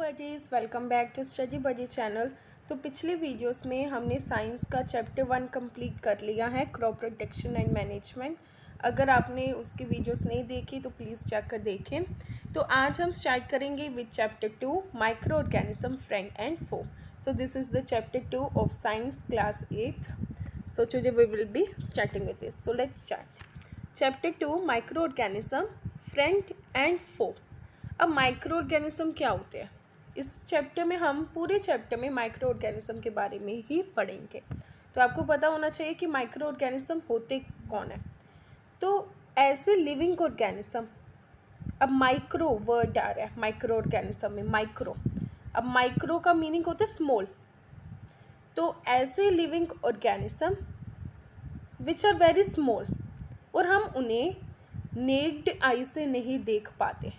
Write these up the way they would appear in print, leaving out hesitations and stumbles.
Budgies, welcome back to study buddy channel. तो पिछली videos में हमने साइंस का चैप्टर 1 कंप्लीट कर लिया है, क्रॉप प्रोटेक्शन एंड मैनेजमेंट। अगर आपने उसकी वीडियोस नहीं देखी तो प्लीज़ जाकर देखें। तो आज हम स्टार्ट करेंगे with chapter 2, microorganism friend and foe. So this is the chapter 2 of science class 8th. So today we will be starting with this. So let's start. Chapter 2, microorganism friend and foe. अब micro organism क्या होते हैं? इस chapter में हम पूरे chapter में micro organism के बारे में ही पढ़ेंगे। तो आपको पता होना चाहिए कि माइक्रो ऑर्गेनिज्म होते कौन है। तो ऐसे लिविंग ऑर्गेनिज्म, अब माइक्रो वर्ड आ रहा है माइक्रो ऑर्गेनिज्म में, माइक्रो। अब माइक्रो का मीनिंग होता है स्मॉल। तो ऐसे living organism which are very small, और हम उन्हें नेक्ड आई से नहीं देख पाते।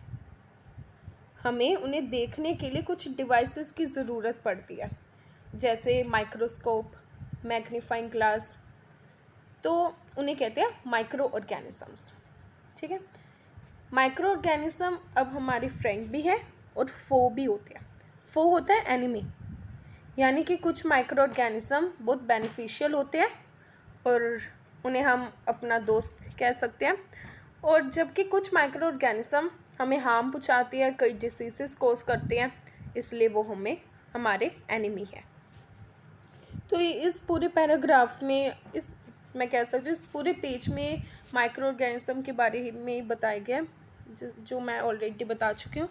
हमें उन्हें देखने के लिए कुछ डिवाइसेस की ज़रूरत पड़ती है, जैसे माइक्रोस्कोप, मैग्नीफाइंग ग्लास। तो उन्हें कहते हैं माइक्रो ऑर्गेनिजम्स। ठीक है, माइक्रो ऑर्गेनिज्म अब हमारे फ्रेंड भी है और फो भी होते हैं। फो होता है एनिमी, यानी कि कुछ माइक्रो ऑर्गेनिज्म बहुत बेनिफिशियल होते हैं और उन्हें हम अपना दोस्त कह सकते हैं, और जबकि कुछ माइक्रो ऑर्गेनिज्म हमें हार्म पहुँचाती है, कई डिसीजेस कॉज करते हैं, इसलिए वो हमारे एनिमी है। तो इस पूरे पैराग्राफ में, इस मैं कह सकती हूँ इस पूरे पेज में माइक्रो ऑर्गेनिज्म के बारे में बताया गया है, जो मैं ऑलरेडी बता चुकी हूँ।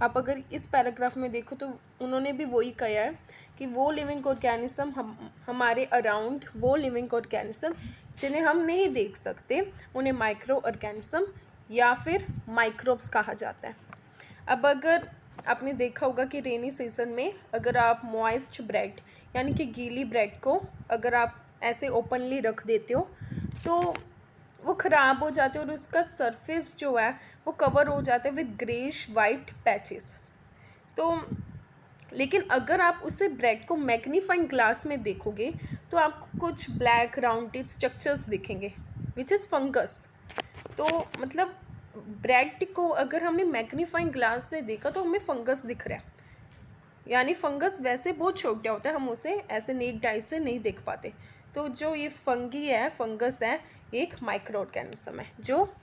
आप अगर इस पैराग्राफ में देखो तो उन्होंने भी वही कहा है कि वो लिविंग ऑर्गेनिज्म हमारे अराउंड, वो लिविंग ऑर्गेनिज्म जिन्हें हम नहीं देख सकते, उन्हें माइक्रो ऑर्गेनिज्म या फिर माइक्रोब्स कहा जाता है। अब अगर आपने देखा होगा कि रेनी सीजन में अगर आप मॉइस्ट ब्रेड यानी कि गीली ब्रेड को अगर आप ऐसे ओपनली रख देते हो तो वो ख़राब हो जाते हैं और उसका सरफेस जो है वो कवर हो जाता है विद ग्रेश वाइट पैचेस। तो लेकिन अगर आप उसे ब्रेड को मैग्नीफाइंग ग्लास में देखोगे तो आपको कुछ ब्लैक राउंडेड स्ट्रक्चर्स दिखेंगे विच इज़ फंगस। तो मतलब ब्रेड को अगर हमने मैग्नीफाइंग ग्लास से देखा तो हमें फंगस दिख रहा है, यानी फंगस वैसे बहुत छोटा होता है, हम उसे ऐसे नेक्ड आई से नहीं देख पाते। तो जो ये फंगी है, फंगस है, एक माइक्रो ऑर्गेनिज्म है जो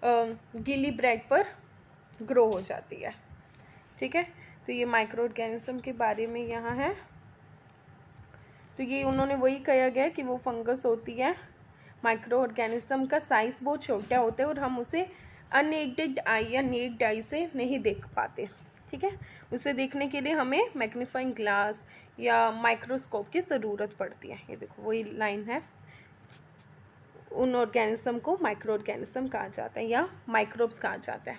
गीली ब्रेड पर ग्रो हो जाती है। ठीक है, तो ये माइक्रो ऑर्गेनिज्म के बारे में यहाँ है। तो ये उन्होंने वही कहा गया कि वो फंगस होती है। माइक्रो ऑर्गेनिज्म का साइज़ बहुत छोटा होता है और हम उसे अननेक्ड आई या नेक्ड आई से नहीं देख पाते। ठीक है, उसे देखने के लिए हमें मैग्नीफाइंग ग्लास या माइक्रोस्कोप की ज़रूरत पड़ती है। ये देखो वही लाइन है, उन ऑर्गेनिज्म को माइक्रो ऑर्गेनिज्म कहा जाता है या माइक्रोब्स कहा जाता है।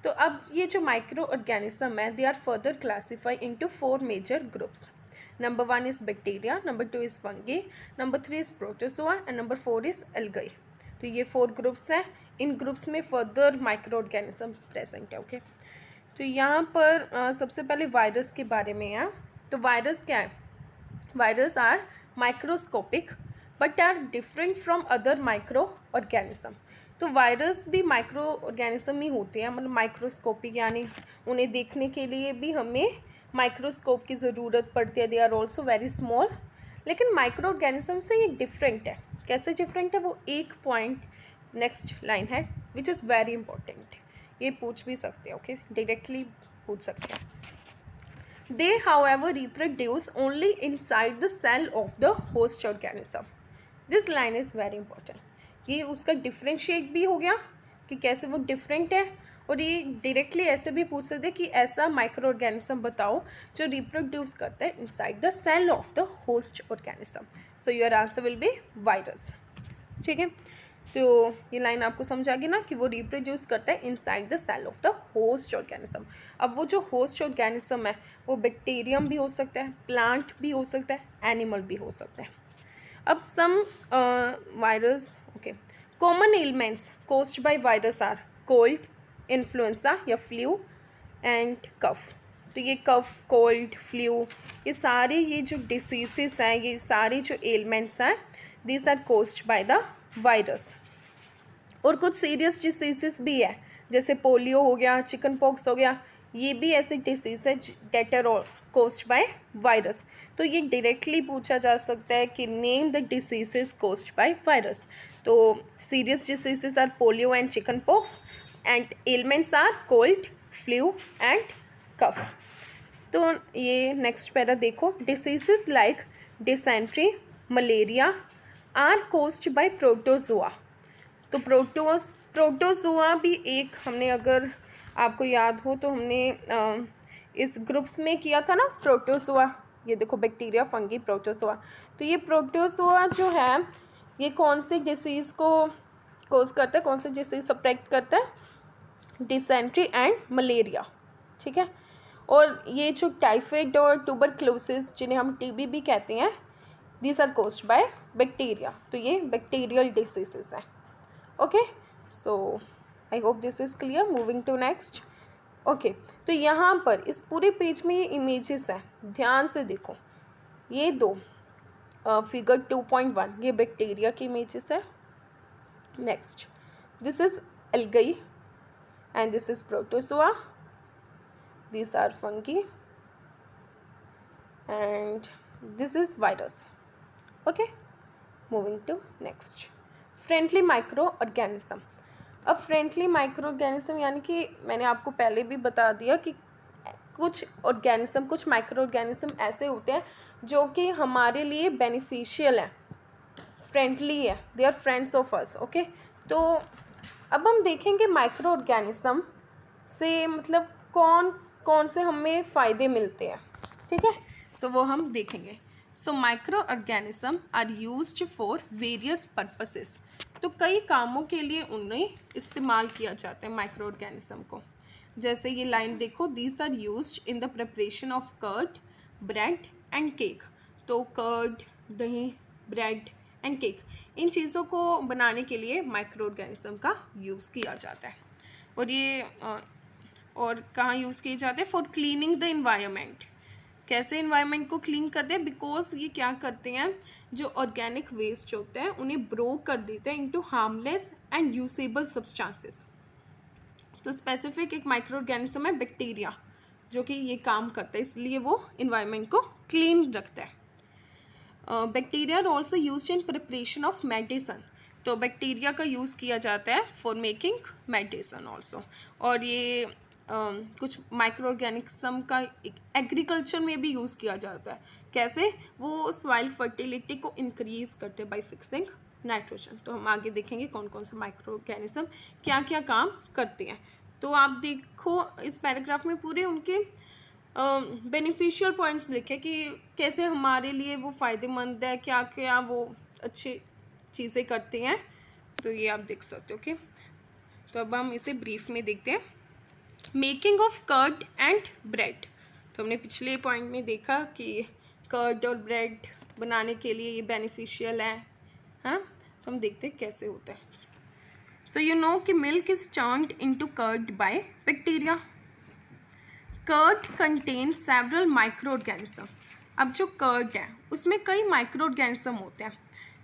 तो अब ये जो माइक्रो ऑर्गेनिज्म है, they are further classify into 4 major groups. Number 1 is bacteria, number 2 is fungi, number 3 is protozoa and number 4 is algae. तो ये 4 ग्रुप्स हैं। इन ग्रुप्स में फर्दर माइक्रो ऑर्गेनिजम्स प्रेजेंट है। ओके, तो यहाँ पर सबसे पहले वायरस के बारे में है। तो वायरस क्या है? Virus are microscopic but are different from other microorganism. तो वायरस भी माइक्रो ऑर्गेनिज्म ही होते हैं, मतलब माइक्रोस्कोपिक, यानी उन्हें देखने के लिए भी हमें माइक्रोस्कोप की ज़रूरत पड़ती है। They are also very small. लेकिन माइक्रो ऑर्गेनिज्म से ये डिफरेंट है। कैसे डिफरेंट है? वो एक पॉइंट नेक्स्ट लाइन है विच इज़ वेरी इंपॉर्टेंट। ये पूछ भी सकते हैं, ओके, डायरेक्टली पूछ सकते हैं। They however reproduce only inside the cell of the host organism. This line is very important. ये उसका डिफ्रेंशिएट भी हो गया कि कैसे वो डिफरेंट है, और ये डायरेक्टली ऐसे भी पूछ सकते कि ऐसा माइक्रो ऑर्गेनिज्म बताओ जो रिप्रोड्यूस करता है inside the cell of the host organism. So your answer will be virus. ठीक है, तो ये लाइन आपको समझ आ गई ना कि वो रिप्रोड्यूस करता है inside the cell of the host organism. अब वो जो होस्ट ऑर्गेनिज्म है वो बैक्टीरियम भी हो सकता है, प्लांट भी हो सकता है, एनिमल भी हो सकता है। अब some virus, okay, common elements caused by virus are cold, influenza या फ्लू एंड कफ। तो ये कफ, कोल्ड, फ्लू, ये सारे ये जो डिसीजेस हैं, ये सारे जो एलिमेंट्स हैं, these are caused by the virus. और कुछ सीरियस डिसीजेस भी है, जैसे पोलियो हो गया, चिकन पॉक्स हो गया, ये भी ऐसे डिसीज है that are caused by virus. तो ये डायरेक्टली पूछा जा सकता है कि name the diseases caused by virus. तो serious diseases are polio and chickenpox and elements are cold, flu and cough. तो ये नेक्स्ट पैरा देखो, diseases like dysentery, malaria are caused by protozoa. तो प्रोटोजोआ भी एक हमने, अगर आपको याद हो तो हमने इस ग्रुप्स में किया था ना प्रोटोजोआ। ये देखो बैक्टीरिया, फंगी, प्रोटोजोआ। तो ये प्रोटोजोआ जो है ये कौन सी डिसीज़ को कोज करता है, कौन सी डिसीज़ सप्रेक्ट करता है? डिसेंट्री एंड मलेरिया, ठीक है। और ये जो टाइफाइड और ट्यूबरक्लोसिस, जिन्हें हम टीबी भी कहते हैं, these are caused by bacteria. तो ये बैक्टीरियल डिसीजेस हैं। Okay, so I hope this is clear. Moving to next. Okay, तो यहाँ पर इस पूरे पेज में ये इमेजेस हैं, ध्यान से देखो। ये दो फिगर 2.1 ये बैक्टीरिया की इमेजेस है। Next, this is algae and this is protozoa, these are fungi and this is virus. Okay, moving to next, friendly microorganism। अब फ्रेंडली माइक्रो ऑर्गेनिज्म यानी कि मैंने आपको पहले भी बता दिया कि कुछ ऑर्गेनिज्म, कुछ माइक्रो ऑर्गेनिज्म ऐसे होते हैं जो कि हमारे लिए बेनिफिशियल हैं, फ्रेंडली है, they are friends of us. Okay, तो अब हम देखेंगे माइक्रो ऑर्गेनिज्म से मतलब कौन कौन से हमें फ़ायदे मिलते हैं, ठीक है, तो वो हम देखेंगे। So microorganism are used for various purposes. तो कई कामों के लिए उन्हें इस्तेमाल किया जाता है माइक्रो ऑर्गेनिज्म को। जैसे ये लाइन देखो, these are used in the preparation of curd, bread and cake. तो कर्ड, दही, ब्रेड एंड केक, इन चीज़ों को बनाने के लिए माइक्रो ऑर्गेनिज्म का यूज़ किया जाता है। और ये और कहाँ यूज़ किए जाते हैं? For cleaning the environment. कैसे इन्वायरमेंट को क्लीन करते हैं? बिकॉज ये क्या करते हैं, जो ऑर्गेनिक वेस्ट होते हैं उन्हें ब्रोक कर देते हैं into harmless and usable substances. तो स्पेसिफिक एक माइक्रो ऑर्गेनिज्म है बैक्टीरिया, जो कि ये काम करता है, इसलिए वो इन्वायरमेंट को क्लीन रखता है। Bacteria are also used in preparation of medicine. तो बैक्टीरिया का यूज़ किया जाता है फॉर मेकिंग मेडिसन ऑल्सो। और ये कुछ माइक्रो ऑर्गेनिज्म का एग्रीकल्चर में भी यूज़ किया जाता है। कैसे? वो सॉइल फर्टिलिटी को इंक्रीज़ करते हैं बाय फिक्सिंग नाइट्रोजन। तो हम आगे देखेंगे कौन कौन से माइक्रो ऑर्गेनिज्म क्या क्या काम करते हैं। तो आप देखो इस पैराग्राफ में पूरे उनके बेनिफिशियल पॉइंट्स लिखे कि कैसे हमारे लिए वो फ़ायदेमंद है, क्या क्या वो अच्छी चीज़ें करते हैं। तो ये आप देख सकते हो। ओके, तो अब हम इसे ब्रीफ में देखते हैं। Making of curd and bread. तो हमने पिछले पॉइंट में देखा कि कर्ड और ब्रेड बनाने के लिए ये बेनिफिशियल है ना। तो हम देखते हैं कैसे होता है। सो यू नो कि milk is turned into curd by bacteria. Curd contain several microorganism. अब जो कर्ड है उसमें कई माइक्रो ऑर्गेनिज्म होते हैं,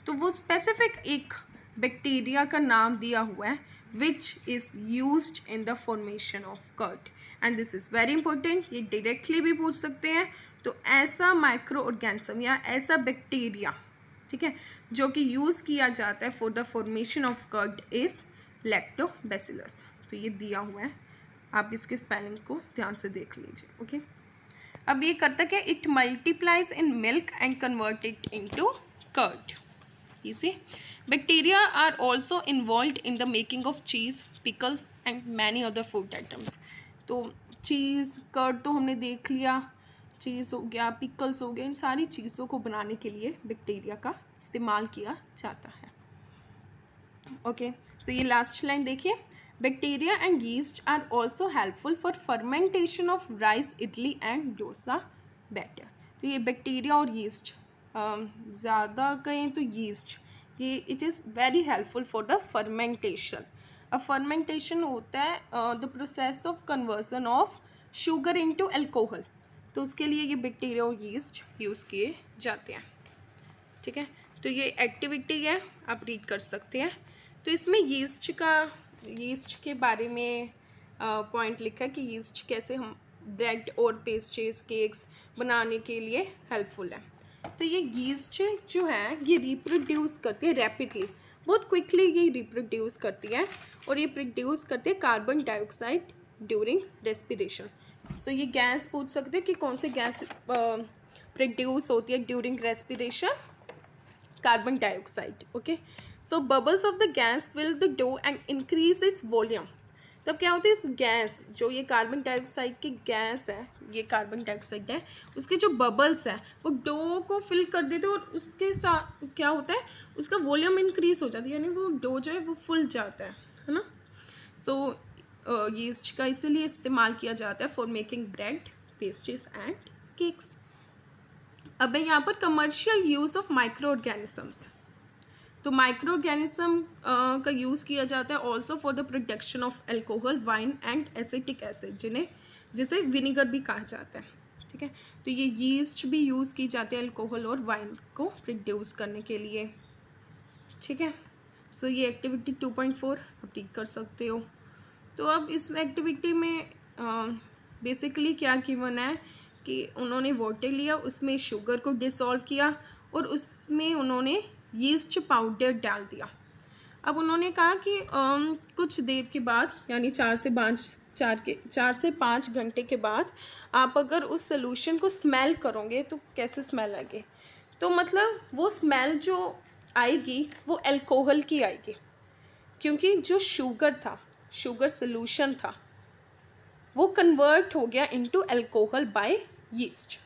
तो वो स्पेसिफिक एक बैक्टीरिया का नाम दिया हुआ है which is used in the formation of curd and this is very important। ये डायरेक्टली भी पूछ सकते हैं। तो ऐसा माइक्रो ऑर्गेनिज्म या ऐसा बैक्टीरिया, ठीक है, जो कि यूज़ किया जाता है for the formation of curd is lactobacillus. तो ये दिया हुआ है, आप इसके स्पेलिंग को ध्यान से देख लीजिए। ओके, अब ये करता क्या? It multiplies in milk and convert it into curd. इसी Bacteria are also involved in the making of cheese, pickle and many other food items। तो चीज़, कर्ड तो हमने देख लिया, चीज़ हो गया, पिकल्स हो गया, इन सारी चीज़ों को बनाने के लिए बैक्टीरिया का इस्तेमाल किया जाता है। ओके, सो ये लास्ट लाइन देखिए, bacteria and yeast are also helpful for fermentation of rice, idli and dosa batter. तो ये बैक्टीरिया और यीस्ट, ज़्यादा कहें तो यीस्ट, ये it is very helpful for the fermentation. अब फर्मेंटेशन होता है the process of conversion of sugar into alcohol. तो उसके लिए ये बैक्टीरिया और यीस्ट यूज़ किए जाते हैं, ठीक है। तो ये एक्टिविटी है, आप रीड कर सकते हैं। तो इसमें यीस्ट के बारे में पॉइंट लिखा है कि यीस्ट कैसे हम ब्रेड और पेस्ट्रीज केक्स बनाने के लिए हेल्पफुल है। तो ये यीस्ट जो है ये रिप्रोड्यूस करती है रैपिडली, बहुत क्विकली ये रिप्रोड्यूस करती है, और ये प्रोड्यूस करती है कार्बन डाइऑक्साइड ड्यूरिंग रेस्पिरेशन। सो ये गैस पूछ सकते हैं कि कौन सी गैस प्रोड्यूस होती है during respiration, carbon dioxide. Okay, so bubbles of the gas fill the dough and increase its volume. तब क्या होता है, इस गैस जो ये कार्बन डाइऑक्साइड की गैस है, ये कार्बन डाइऑक्साइड है, उसके जो बबल्स हैं वो डो को फिल कर देते हैं, और उसके साथ क्या होता है, उसका वॉल्यूम इंक्रीज हो जाता है, यानी वो डो जो है वो फुल जाता है ना। सो यीस्ट का इसीलिए इस्तेमाल किया जाता है for making bread, pastries and cakes. अब है यहाँ पर commercial use of micro organisms. तो माइक्रो ऑर्गेनिज्म का यूज़ किया जाता है also for the production of alcohol, wine and acetic acid, जिसे विनीगर भी कहा जाता है। ठीक है, तो ये यीस्ट भी यूज़ की जाती है अल्कोहल और वाइन को प्रोड्यूस करने के लिए। ठीक है, सो ये एक्टिविटी 2.4 आप रीड कर सकते हो। तो अब इस एक्टिविटी में बेसिकली क्या गिवन है कि उन्होंने वाटर लिया, उसमें शुगर को डिसॉल्व किया और उसमें उन्होंने यीस्ट पाउडर डाल दिया। अब उन्होंने कहा कि कुछ देर के बाद, यानी 4 से 5 घंटे के बाद आप अगर उस सोल्यूशन को स्मेल करोगे तो कैसे स्मेल आएगी, तो मतलब वो स्मेल जो आएगी वो अल्कोहल की आएगी, क्योंकि जो शुगर सोल्यूशन था वो कन्वर्ट हो गया इनटू अल्कोहल बाय यीस्ट।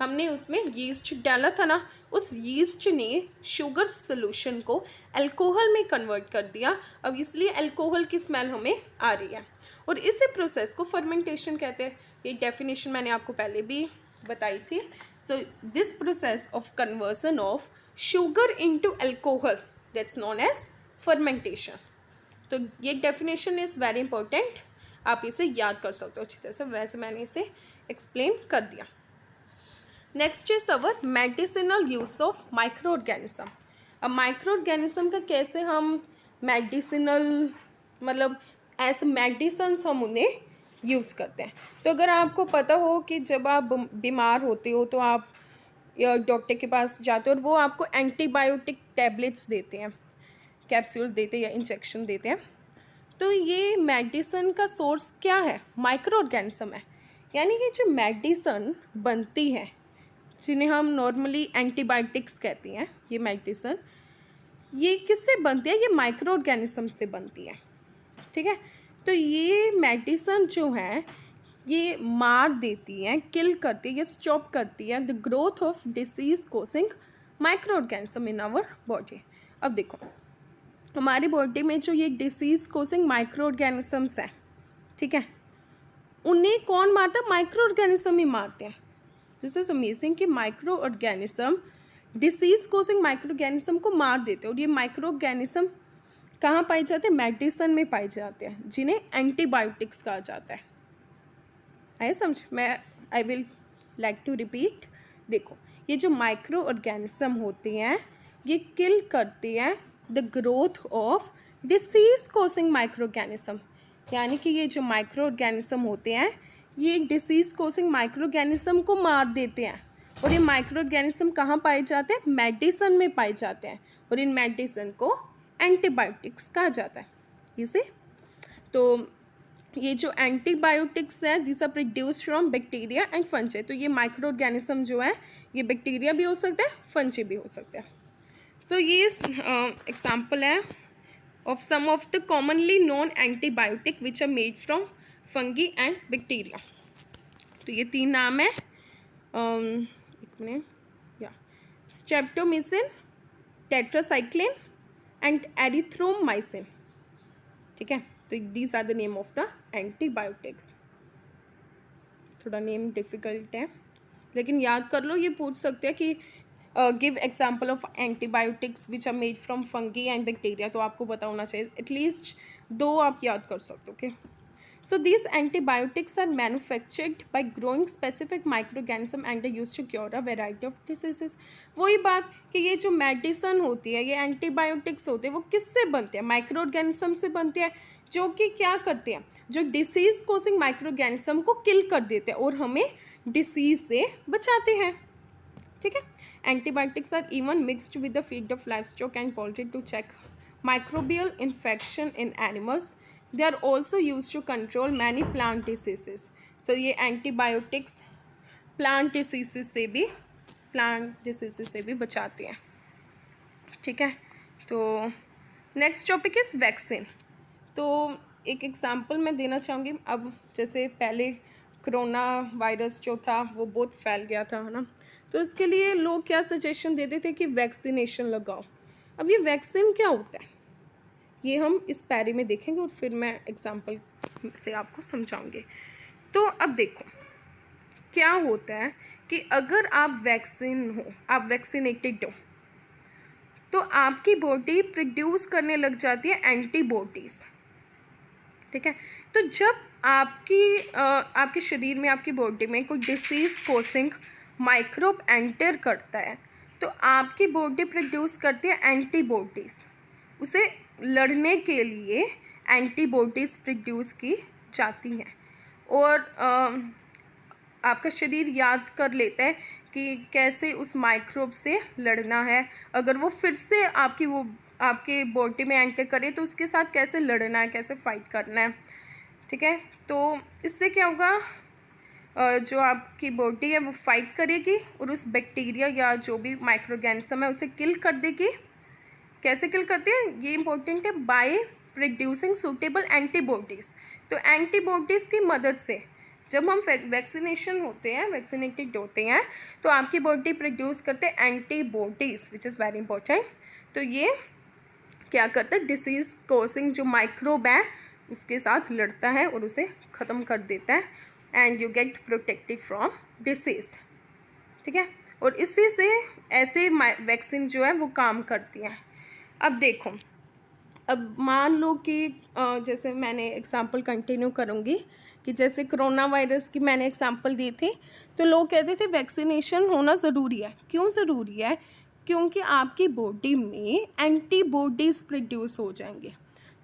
हमने उसमें यीस्ट डाला था ना, उस यीस्ट ने शुगर सोल्यूशन को अल्कोहल में कन्वर्ट कर दिया। अब इसलिए अल्कोहल की स्मेल हमें आ रही है, और इसी प्रोसेस को फर्मेंटेशन कहते हैं। ये डेफिनेशन मैंने आपको पहले भी बताई थी। So this process of conversion of sugar into alcohol, that's known as fermentation. तो ये डेफिनेशन इज़ वेरी इंपॉर्टेंट, आप इसे याद कर सकते हो अच्छी तरह से, वैसे मैंने इसे एक्सप्लेन कर दिया। Next is our medicinal use of micro organism. अब माइक्रो ऑर्गेनिज्म का कैसे हम मेडिसिनल, मतलब एज मेडिसन्स हम उन्हें यूज़ करते हैं। तो अगर आपको पता हो कि जब आप बीमार होते हो तो आप डॉक्टर के पास जाते हो और वो आपको एंटीबायोटिक टैबलेट्स देते हैं, कैप्सूल देते हैं या इंजेक्शन देते हैं, तो ये मेडिसिन का सोर्स क्या है, माइक्रो ऑर्गेनिज्म है। यानी कि जो मेडिसिन बनती है, जिन्हें हम नॉर्मली एंटीबायोटिक्स कहते हैं, ये मेडिसिन ये किससे बनती है, ये माइक्रो ऑर्गेनिज्म से बनती है। ठीक है, तो ये मेडिसिन जो है ये मार देती है, किल करती है, ये स्टॉप करती है the growth of disease causing microorganism in our body. अब देखो हमारी बॉडी में जो ये डिसीज कोजिंग माइक्रो ऑर्गेनिजम्स हैं, ठीक है, उन्हें कौन मारता है, माइक्रो ऑर्गेनिज्म ही मारते हैं। दिस इज अमेजिंग कि micro organism disease causing micro organism को मार देते हैं, और ये माइक्रो ऑर्गेनिज्म कहाँ पाए जाते हैं, मेडिसिन में पाए जाते हैं, जिन्हें एंटीबायोटिक्स कहा जाता है। आए समझ में, I will like to repeat. देखो ये जो माइक्रो ऑर्गेनिज्म होती हैं ये किल करती हैं the growth of disease causing micro organism, यानी कि ये जो माइक्रो ऑर्गेनिज्म होते हैं ये डिसीज कोजिंग माइक्रो ऑर्गेनिज्म को मार देते हैं, और ये माइक्रो ऑर्गेनिज्म कहाँ पाए जाते हैं, मेडिसिन में पाए जाते हैं, और इन मेडिसिन को एंटीबायोटिक्स कहा जाता है। इसे तो ये जो एंटीबायोटिक्स है this are produced from bacteria and fungi. तो ये माइक्रो ऑर्गेनिज्म जो है ये बैक्टीरिया भी हो सकता है, फंजी भी हो सकता है। सो ये एग्जाम्पल है of some of the commonly known antibiotic which are made from fungi and bacteria। तो ये 3 नाम है, एक मिनट, या स्ट्रेप्टोमिसिन, टेट्रासाइक्लिन एंड एरिथ्रोमाइसिन। ठीक है, तो these are the name of the antibiotics. थोड़ा नेम डिफ़िकल्ट है लेकिन याद कर लो, ये पूछ सकते हैं कि give example of antibiotics which are made from fungi and bacteria, तो आपको पता होना चाहिए, एटलीस्ट 2 आप याद कर सकते हो। Okay, so these antibiotics are manufactured by growing specific microorganism and used to cure a variety of diseases. वही बात कि ये जो मेडिसिन होती है, ये एंटीबायोटिक्स होते हैं, वो किससे बनते हैं, माइक्रो ऑर्गेनिज्म से बनते हैं, जो कि क्या करते हैं, जो डिसीज़ कोजिंग माइक्रो ऑर्गेनिज्म को किल कर देते हैं और हमें डिसीज़ से बचाते हैं। ठीक है। Antibiotics are even mixed with the feed of livestock and poultry to check microbial infection in animals. They are also use to control many plant diseases. So ये एंटीबायोटिक्स प्लांट डिसीजेस से भी बचाते हैं। ठीक है। तो नेक्स्ट टॉपिक इज़ वैक्सीन। तो एक एग्जांपल मैं देना चाहूँगी। अब जैसे पहले कोरोना वायरस जो था वो बहुत फैल गया था, है ना, तो इसके लिए लोग क्या सजेशन देते थे कि वैक्सीनेशन लगाओ। अब ये वैक्सीन क्या होता है ये हम इस पैरे में देखेंगे और फिर मैं एग्जांपल से आपको समझाऊंगी। तो अब देखो क्या होता है कि अगर आप वैक्सीनेटेड हो तो आपकी बॉडी प्रोड्यूस करने लग जाती है एंटीबॉडीज़। ठीक है। तो जब आपके शरीर में, आपकी बॉडी में कोई डिसीज़ कोजिंग माइक्रोब एंटर करता है तो आपकी बॉडी प्रोड्यूस करती है एंटीबॉडीज़। उसे लड़ने के लिए एंटीबॉडीज़ प्रोड्यूस की जाती हैं और आपका शरीर याद कर लेता है कि कैसे उस माइक्रोब से लड़ना है। अगर वो फिर से आपके बॉडी में एंटर करे तो उसके साथ कैसे लड़ना है, कैसे फाइट करना है। ठीक है। तो इससे क्या होगा, जो आपकी बॉडी है वो फाइट करेगी और उस बैक्टीरिया या जो भी माइक्रो ऑर्गेनिज्म है उसे किल कर देगी। कैसे किल करते हैं ये इंपॉर्टेंट है, बाय प्रोड्यूसिंग सूटेबल एंटीबॉडीज़। तो एंटीबॉडीज़ की मदद से जब हम वैक्सीनेटेड होते हैं तो आपकी बॉडी प्रोड्यूस करते हैं antibodies which is very important. तो ये क्या करता है, डिसीज़ कोजिंग जो माइक्रोब है उसके साथ लड़ता है और उसे ख़त्म कर देता है and you get protected from disease. ठीक है। और इसी से ऐसे वैक्सीन जो है वो काम करती हैं। अब देखो, अब मान लो कि जैसे मैंने एग्जांपल कंटिन्यू करूँगी कि जैसे कोरोना वायरस की मैंने एग्जांपल दी थी, तो लोग कहते थे वैक्सीनेशन होना ज़रूरी है। क्यों ज़रूरी है? क्योंकि आपकी बॉडी में एंटीबॉडीज़ प्रोड्यूस हो जाएंगे।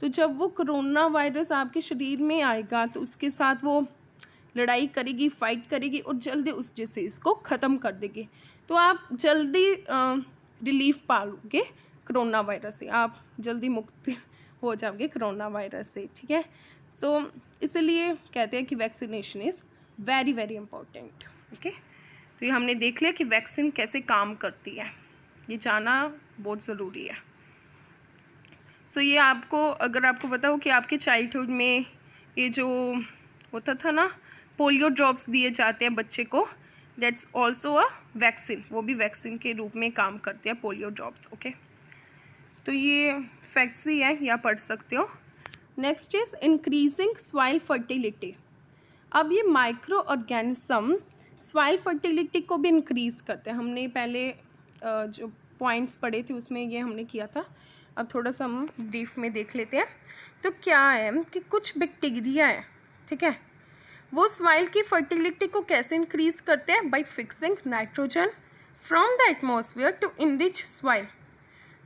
तो जब वो कोरोना वायरस आपके शरीर में आएगा तो उसके साथ वो लड़ाई करेगी, फाइट करेगी और जल्दी उस डिसीज़ को ख़त्म कर देगी। तो आप जल्दी रिलीफ पा लोगे कोरोना वायरस से, आप जल्दी मुक्त हो जाओगे कोरोना वायरस से। ठीक है। सो इसलिए कहते हैं कि vaccination is very very important. Okay. तो ये हमने देख लिया कि वैक्सीन कैसे काम करती है, ये जानना बहुत ज़रूरी है। सो ये अगर आपको पता हो कि आपके चाइल्डहुड में ये जो होता था ना, पोलियो ड्रॉप्स दिए जाते हैं बच्चे को, दैट्स ऑल्सो अ वैक्सीन। वो भी वैक्सीन के रूप में काम करते हैं पोलियो ड्रॉप्स। ओके। तो ये फैक्ट्स ही है, या पढ़ सकते हो। Next is increasing soil fertility. अब ये माइक्रो ऑर्गेनिज्म सॉइल फर्टिलिटी को भी इंक्रीज़ करते हैं। हमने पहले जो पॉइंट्स पढ़े थे उसमें ये हमने किया था। अब थोड़ा सा हम ब्रीफ में देख लेते हैं। तो क्या है कि कुछ बैक्टीरिया है, ठीक है, वो सॉइल की फर्टिलिटी को कैसे इंक्रीज़ करते हैं? By fixing nitrogen from the atmosphere to enrich soil.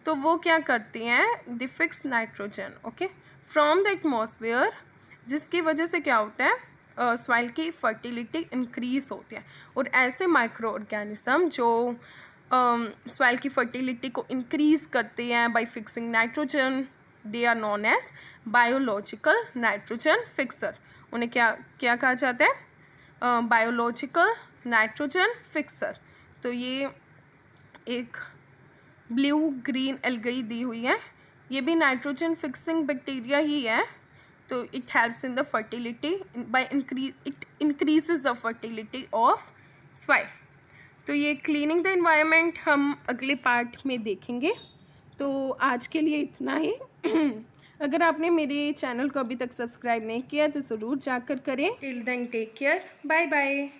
तो वो क्या करती हैं? They fix nitrogen okay from the atmosphere, जिसकी वजह से क्या होता है, सॉइल की फर्टिलिटी इंक्रीज होती है। और ऐसे माइक्रो ऑर्गेनिज्म जो सॉइल की फर्टिलिटी को इंक्रीज़ करते हैं by fixing nitrogen, they are known as biological nitrogen fixer. उन्हें क्या कहा जाता है? Biological nitrogen fixer. तो ये एक ब्लू ग्रीन एल्गी दी हुई है, ये भी नाइट्रोजन फिक्सिंग बैक्टीरिया ही है। तो it helps in the fertility by it increases the fertility of soil. तो ये क्लीनिंग द एनवायरनमेंट हम अगले पार्ट में देखेंगे। तो आज के लिए इतना ही। अगर आपने मेरे चैनल को अभी तक सब्सक्राइब नहीं किया तो ज़रूर जाकर करें। Till then take care, bye bye.